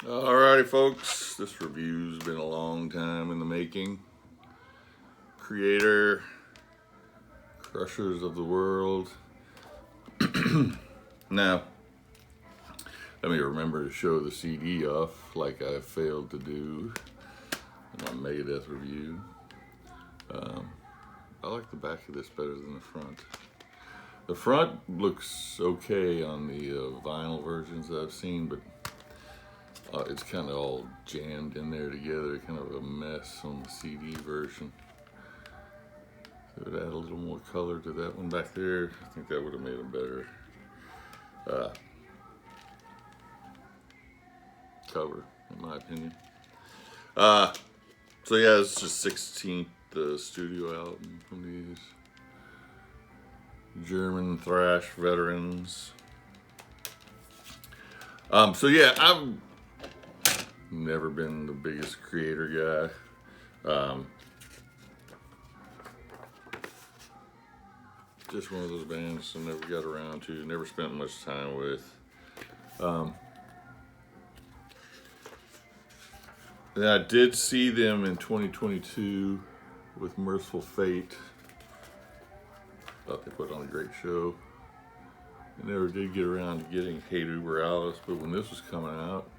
Alrighty, folks, this review's been a long time in the making. Kreator, Krushers of the world. Now, let me remember to show the CD off like I failed to do in my Megadeth review. I like the back of this better than the front. The front looks okay on the vinyl versions that I've seen, but it's kind of all jammed in there together, kind of a mess on the CD version. So it would add a little more color to that one back there. I think that would have made a better cover, in my opinion. So yeah, it's just 16th studio album from these German thrash veterans. So yeah, I've never been the biggest Kreator guy. Just one of those bands I never got around to, never spent much time with. And I did see them in 2022 with Merciful Fate. Thought they put on a great show. I never did get around to getting Hate Uber Alice, but when this was coming out,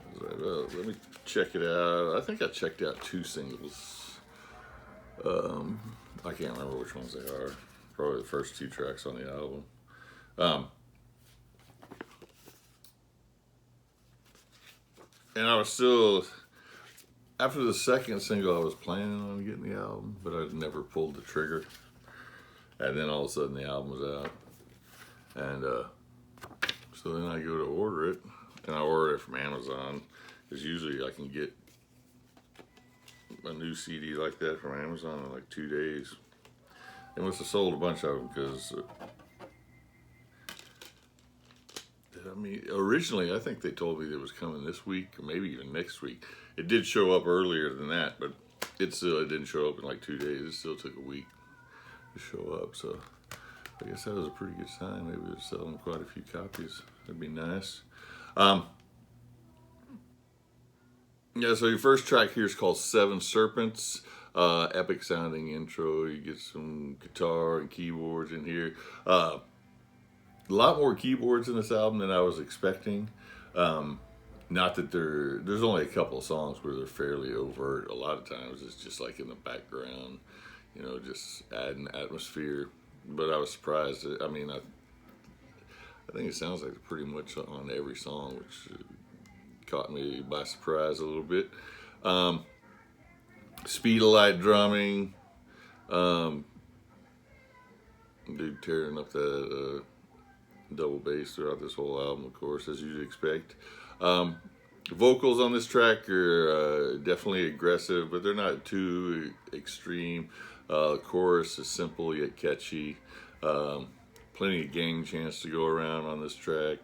I was like, well, let me check it out. I think I checked out 2 singles. I can't remember which ones they are. Probably the first 2 tracks on the album. And I was still, after the second single, I was planning on getting the album, but I never pulled the trigger. And then all of a sudden the album was out. And so then I go to order it, and I order it from Amazon, because usually I can get a new CD like that from Amazon in like 2 days. They must have sold a bunch of them, because originally I think they told me it was coming this week or maybe even next week. It did show up earlier than that, but it didn't show up in like 2 days. It still took a week to show up, so I guess that was a pretty good sign. Maybe they're selling quite a few copies. That'd be nice. Yeah, so your first track here is called Seven Serpents. Epic sounding intro. You get some guitar and keyboards in here. A lot more keyboards in this album than I was expecting. Not that there's only a couple of songs where they're fairly overt. A lot of times it's just like in the background, just adding atmosphere. But I was surprised. I think it sounds like they're pretty much on every song, which caught me by surprise a little bit. Speed of light drumming. Dude tearing up that double bass throughout this whole album, of course, as you'd expect. Vocals on this track are definitely aggressive, but they're not too extreme. The chorus is simple yet catchy. Plenty of gang chants to go around on this track.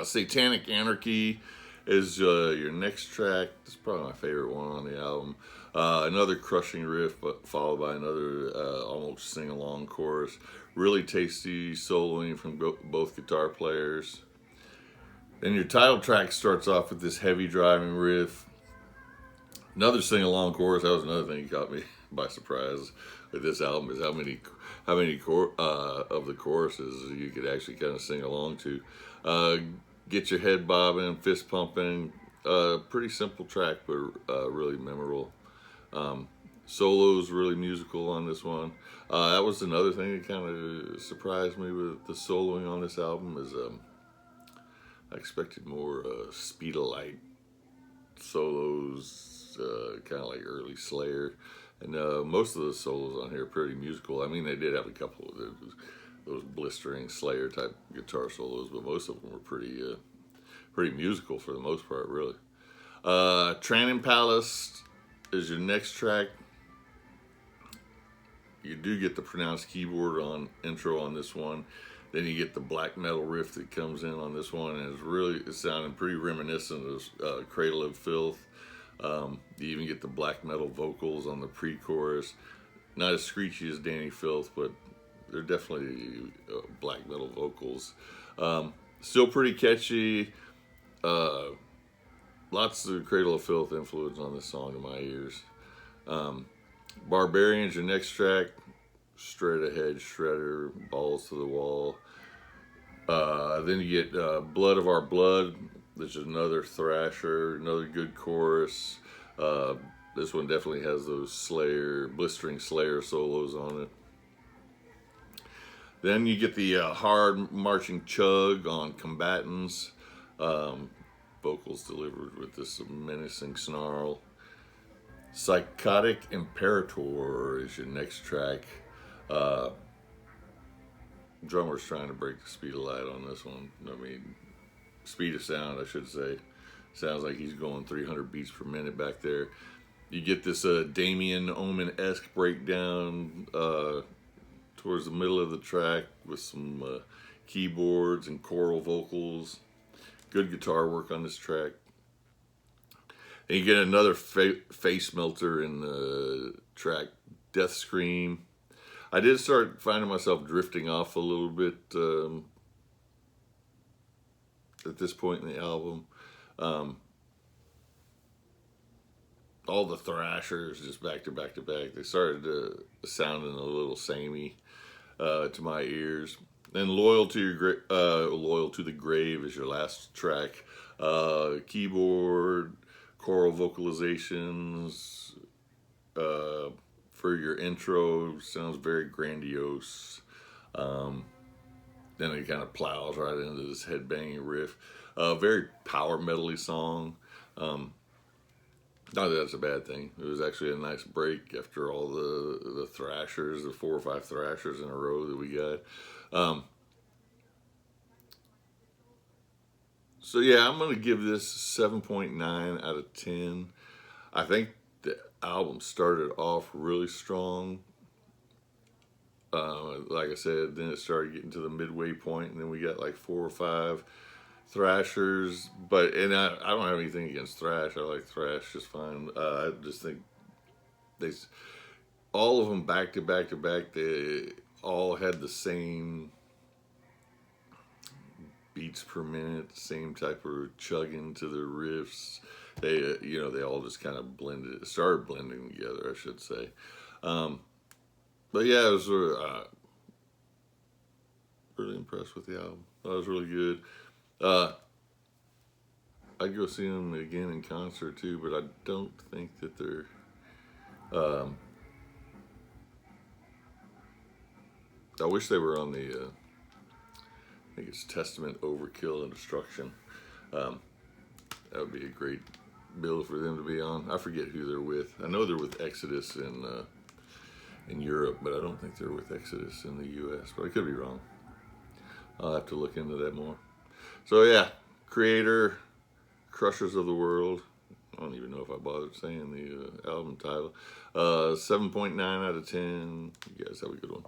Satanic Anarchy is your next track. This is probably my favorite one on the album. Another crushing riff, but followed by another almost sing-along chorus. Really tasty soloing from both guitar players. Then your title track starts off with this heavy driving riff. Another sing-along chorus. That was another thing that caught me by surprise with this album, is how many of the choruses you could actually kind of sing along to. Get your head bobbing, fist pumping. Pretty simple track, but really memorable. Solos really musical on this one. That was another thing that kind of surprised me with the soloing on this album, is I expected more speed of light solos, kind of like early Slayer. And most of the solos on here are pretty musical. I mean, they did have a couple of those blistering Slayer type guitar solos, but most of them were pretty musical for the most part, really. Tranning Palace is your next track. You do get the pronounced keyboard intro on this one. Then you get the black metal riff that comes in on this one, and it's sounding pretty reminiscent of Cradle of Filth. You even get the black metal vocals on the pre-chorus. Not as screechy as Danny Filth, but they're definitely black metal vocals. Still pretty catchy. Lots of Cradle of Filth influence on this song in my ears. Barbarian's your next track. Straight ahead shredder, balls to the wall. Then you get Blood of Our Blood, which is another thrasher, another good chorus. This one definitely has those blistering Slayer solos on it. Then you get the hard marching chug on Combatants. Vocals delivered with this menacing snarl. Psychotic Imperator is your next track. Drummer's trying to break the speed of light on this one. I mean, speed of sound, I should say. Sounds like he's going 300 beats per minute back there. You get this Damien Omen-esque breakdown towards the middle of the track with some keyboards and choral vocals. Good guitar work on this track. And you get another face melter in the track Death Scream. I did start finding myself drifting off a little bit at this point in the album. All the thrashers just back to back to back. They started sounding a little samey to my ears. Then Loyal to the Grave is your last track. Keyboard, choral vocalizations for your intro. Sounds very grandiose. Then it kind of plows right into this headbanging riff. Very power metal-y song. Not that that's a bad thing. It was actually a nice break after all the thrashers, the 4 or 5 thrashers in a row that we got. So yeah, I'm going to give this 7.9 out of 10. I think the album started off really strong. Like I said, then it started getting to the midway point, and then we got like 4 or 5 thrashers. But I don't have anything against thrash. I like thrash just fine. I just think all of them back to back to back, they all had the same beats per minute, same type of chugging to the riffs. They all just kind of started blending together, I should say. But yeah, I was really impressed with the album. That was really good. I'd go see them again in concert too, but I don't think that they're I wish they were on the I think it's Testament, Overkill, and Destruction. That would be a great bill for them to be on. I forget who they're with. I know they're with Exodus in Europe, but I don't think they're with Exodus in the U.S., but I could be wrong. I'll have to look into that more. So yeah, Kreator, Krushers of the World. I don't even know if I bothered saying the album title. 7.9 out of 10. You guys have a good one.